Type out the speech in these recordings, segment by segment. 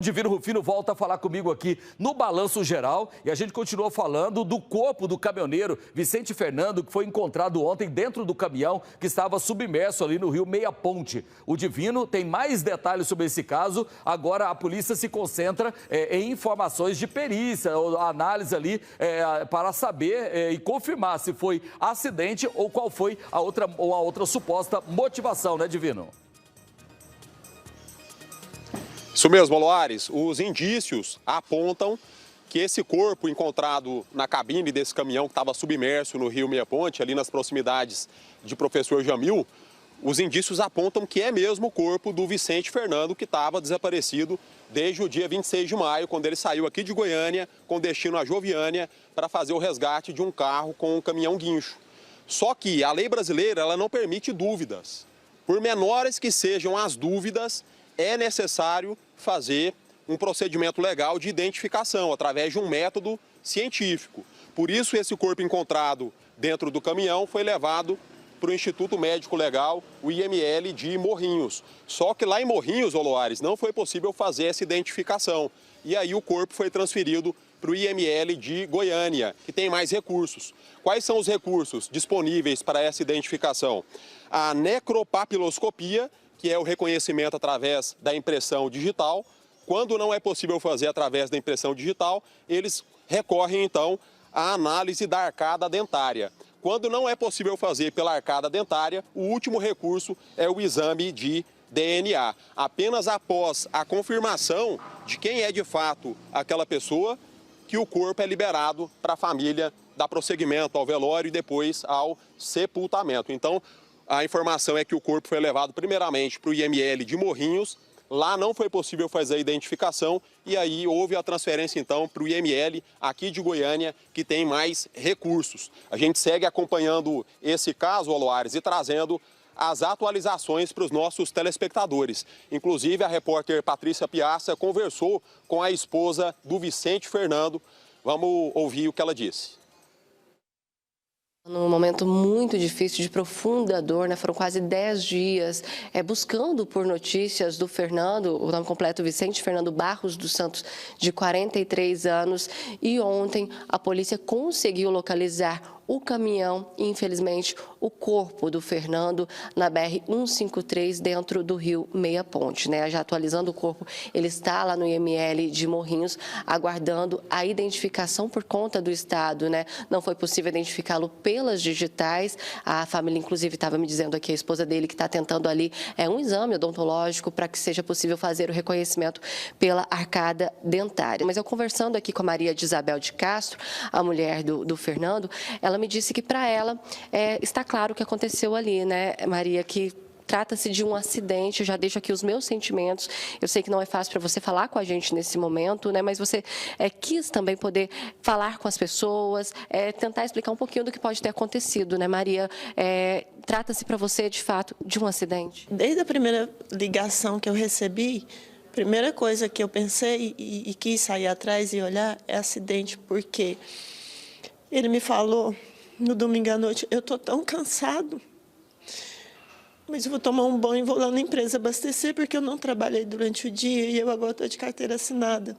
Divino Rufino volta a falar comigo aqui no Balanço Geral e a gente continua falando do corpo do caminhoneiro Vicente Fernando, que foi encontrado ontem dentro do caminhão que estava submerso ali no rio Meia Ponte. O Divino tem mais detalhes sobre esse caso. Agora a polícia se concentra em informações de perícia, análise ali para saber e confirmar se foi acidente ou qual foi a outra suposta motivação, né, Divino? Isso mesmo, Loares. Os indícios apontam que esse corpo encontrado na cabine desse caminhão que estava submerso no rio Meia Ponte, ali nas proximidades de Professor Jamil, os indícios apontam que é mesmo o corpo do Vicente Fernando, que estava desaparecido desde o dia 26 de maio, quando ele saiu aqui de Goiânia com destino a Joviânia para fazer o resgate de um carro com um caminhão guincho. Só que a lei brasileira ela não permite dúvidas. Por menores que sejam as dúvidas, é necessário fazer um procedimento legal de identificação através de um método científico. Por isso, esse corpo encontrado dentro do caminhão foi levado para o Instituto Médico Legal, o IML de Morrinhos. Só que lá em Morrinhos, Loares, não foi possível fazer essa identificação. E aí o corpo foi transferido para o IML de Goiânia, que tem mais recursos. Quais são os recursos disponíveis para essa identificação? A necropapiloscopia, que é o reconhecimento através da impressão digital. Quando não é possível fazer através da impressão digital, eles recorrem, então, à análise da arcada dentária. Quando não é possível fazer pela arcada dentária, o último recurso é o exame de DNA. Apenas após a confirmação de quem é de fato aquela pessoa, que o corpo é liberado para a família dar prosseguimento ao velório e depois ao sepultamento. Então, a informação é que o corpo foi levado primeiramente para o IML de Morrinhos. Lá não foi possível fazer a identificação e aí houve a transferência então para o IML aqui de Goiânia, que tem mais recursos. A gente segue acompanhando esse caso, Loares, e trazendo as atualizações para os nossos telespectadores. Inclusive a repórter Patrícia Piazza conversou com a esposa do Vicente Fernando. Vamos ouvir o que ela disse. Num momento muito difícil, de profunda dor, né? Foram quase 10 dias buscando por notícias do Fernando, o nome completo Vicente Fernando Barros dos Santos, de 43 anos. E ontem a polícia conseguiu localizar o caminhão e, infelizmente, o corpo do Fernando na BR-153 dentro do rio Meia Ponte, né? Já atualizando o corpo, ele está lá no IML de Morrinhos, aguardando a identificação por conta do estado, né? Não foi possível identificá-lo pelas digitais. A família, inclusive, estava me dizendo aqui, a esposa dele, que está tentando ali um exame odontológico para que seja possível fazer o reconhecimento pela arcada dentária. Mas eu conversando aqui com a Maria de Isabel de Castro, a mulher do Fernando, ela me disse que para ela está claro o que aconteceu ali, né, Maria, que trata-se de um acidente. Eu já deixo aqui os meus sentimentos. Eu sei que não é fácil para você falar com a gente nesse momento, né? Mas você quis também poder falar com as pessoas, tentar explicar um pouquinho do que pode ter acontecido, né, Maria? Trata-se para você, de fato, de um acidente? Desde a primeira ligação que eu recebi, a primeira coisa que eu pensei e quis sair atrás e olhar é acidente, porque ele me falou no domingo à noite: eu estou tão cansado, mas eu vou tomar um banho e vou lá na empresa abastecer, porque eu não trabalhei durante o dia e eu agora estou de carteira assinada.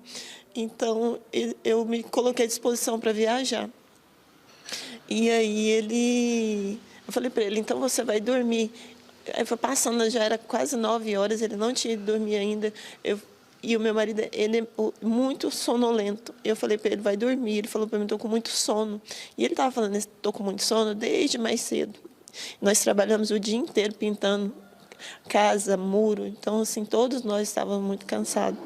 Então, eu me coloquei à disposição para viajar. E aí eu falei para ele: então você vai dormir. Aí foi passando, já era quase 9 horas, ele não tinha ido dormir ainda. E o meu marido, ele é muito sonolento. Eu falei para ele: vai dormir. Ele falou para mim: estou com muito sono. E ele estava falando: estou com muito sono desde mais cedo. Nós trabalhamos o dia inteiro pintando casa, muro. Então, assim, todos nós estávamos muito cansados.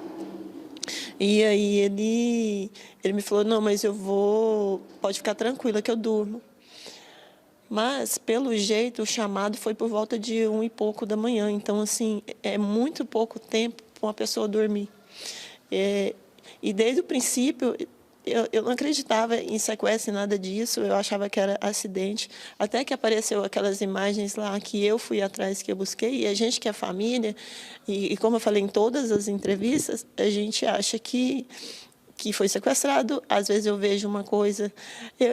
E aí ele me falou: não, mas pode ficar tranquila que eu durmo. Mas, pelo jeito, o chamado foi por volta de 1 e pouco da manhã. Então, assim, é muito pouco tempo para uma pessoa dormir. E desde o princípio, eu não acreditava em sequestro, nada disso. Eu achava que era acidente. Até que apareceu aquelas imagens lá que eu fui atrás, que eu busquei. E a gente que é família, e como eu falei em todas as entrevistas, a gente acha que foi sequestrado. Às vezes eu vejo uma coisa,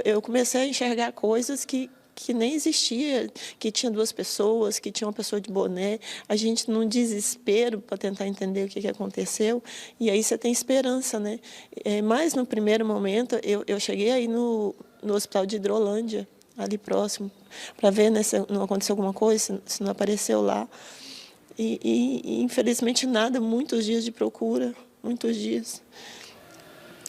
eu comecei a enxergar coisas que que nem existia, que tinha 2 pessoas, que tinha uma pessoa de boné. A gente num desespero para tentar entender o que aconteceu, e aí você tem esperança, né? Mas no primeiro momento, eu cheguei aí no hospital de Hidrolândia, ali próximo, para ver, né, se não aconteceu alguma coisa, se não apareceu lá. E infelizmente nada, muitos dias de procura, muitos dias.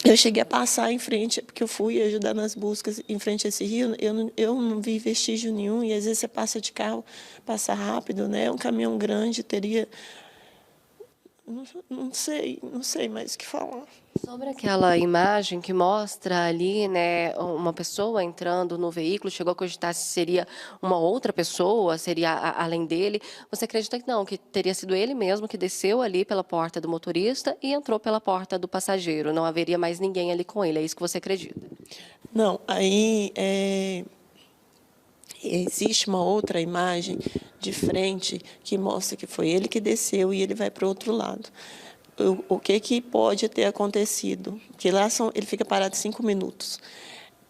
Eu cheguei a passar em frente, porque eu fui ajudar nas buscas em frente a esse rio, eu não vi vestígio nenhum, e às vezes você passa de carro, passa rápido, né? Um caminhão grande teria... Não sei mais o que falar. Sobre aquela imagem que mostra ali, né, uma pessoa entrando no veículo, chegou a cogitar se seria uma outra pessoa, seria além dele. Você acredita que não, que teria sido ele mesmo que desceu ali pela porta do motorista e entrou pela porta do passageiro? Não haveria mais ninguém ali com ele, é isso que você acredita? Não, aí existe uma outra imagem de frente que mostra que foi ele que desceu e ele vai para o outro lado. O que pode ter acontecido? Porque lá ele fica parado 5 minutos.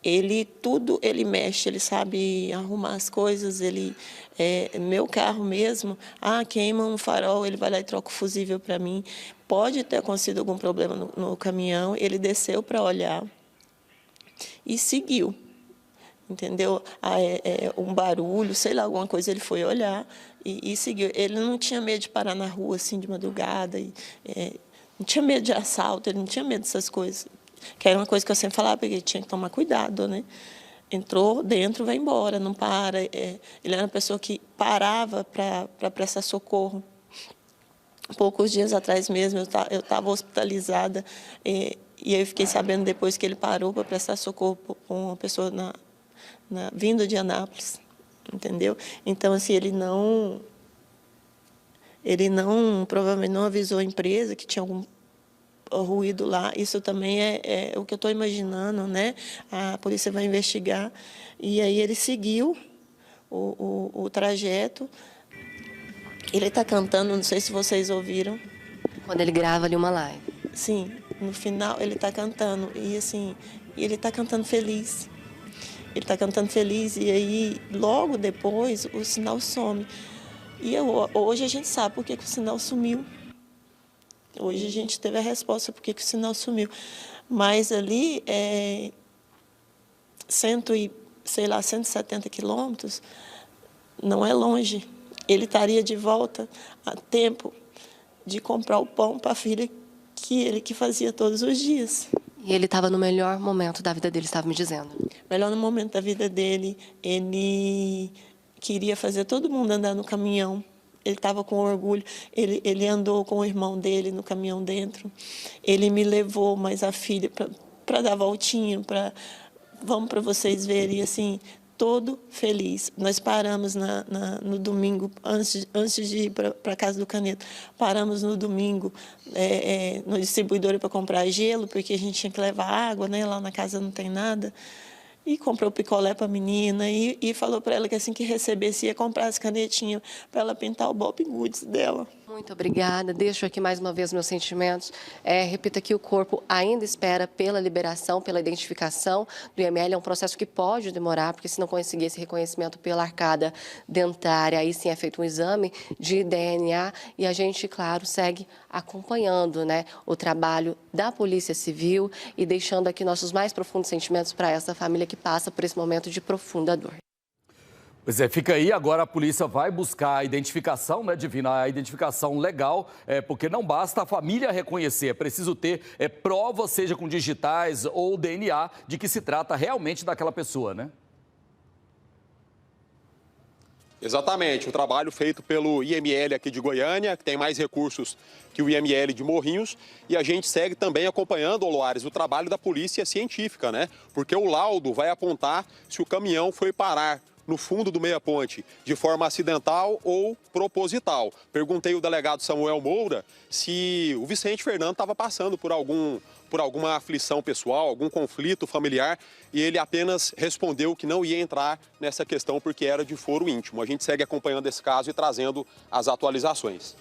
Ele mexe, ele sabe arrumar as coisas. Meu carro mesmo, queima um farol, ele vai lá e troca o fusível para mim. Pode ter acontecido algum problema no caminhão, ele desceu para olhar e seguiu. Entendeu? Um barulho, sei lá, alguma coisa, ele foi olhar e seguiu. Ele não tinha medo de parar na rua, assim, de madrugada, não tinha medo de assalto, ele não tinha medo dessas coisas. Que era uma coisa que eu sempre falava, porque ele tinha que tomar cuidado, né? Entrou dentro, vai embora, não para. Ele era uma pessoa que parava para prestar socorro. Poucos dias atrás mesmo, eu estava hospitalizada, e aí eu fiquei sabendo depois que ele parou para prestar socorro para uma pessoa vindo de Anápolis, entendeu? Então, assim, ele provavelmente não avisou a empresa que tinha algum ruído lá. Isso também é o que eu estou imaginando, né? A polícia vai investigar. E aí ele seguiu o trajeto. Ele está cantando, não sei se vocês ouviram. Quando ele grava ali uma live. Sim, no final ele está cantando, e assim, ele está cantando feliz. Ele está cantando feliz, e aí, logo depois, o sinal some. E hoje a gente sabe por que o sinal sumiu. Hoje a gente teve a resposta por que o sinal sumiu. Mas ali, 170 quilômetros, não é longe. Ele estaria de volta a tempo de comprar o pão para a filha que fazia todos os dias. E ele estava no melhor momento da vida dele, estava me dizendo. Melhor no momento da vida dele, ele queria fazer todo mundo andar no caminhão. Ele estava com orgulho, ele andou com o irmão dele no caminhão dentro. Ele me levou mais a filha para dar voltinha, vamos para vocês verem, assim, todo feliz. Nós paramos no domingo, antes de ir para a casa do Caneto, paramos no domingo no distribuidor para comprar gelo, porque a gente tinha que levar água, né? Lá na casa não tem nada. E comprou picolé para a menina e falou para ela que assim que recebesse ia comprar as canetinhas para ela pintar o Bob Goods dela. Muito obrigada. Deixo aqui mais uma vez meus sentimentos. Repito aqui, o corpo ainda espera pela liberação, pela identificação do IML. É um processo que pode demorar, porque se não conseguir esse reconhecimento pela arcada dentária, aí sim é feito um exame de DNA e a gente, claro, segue acompanhando, né, o trabalho da Polícia Civil e deixando aqui nossos mais profundos sentimentos para essa família que passa por esse momento de profunda dor. Pois é, fica aí, agora a polícia vai buscar a identificação, né, Divina, a identificação legal, porque não basta a família reconhecer, é preciso ter prova, seja com digitais ou DNA, de que se trata realmente daquela pessoa, né? Exatamente, o trabalho feito pelo IML aqui de Goiânia, que tem mais recursos que o IML de Morrinhos, e a gente segue também acompanhando, Loares, o trabalho da polícia científica, né? Porque o laudo vai apontar se o caminhão foi parar no fundo do meia-ponte, de forma acidental ou proposital. Perguntei ao delegado Samuel Moura se o Vicente Fernando estava passando por alguma aflição pessoal, algum conflito familiar, e ele apenas respondeu que não ia entrar nessa questão porque era de foro íntimo. A gente segue acompanhando esse caso e trazendo as atualizações.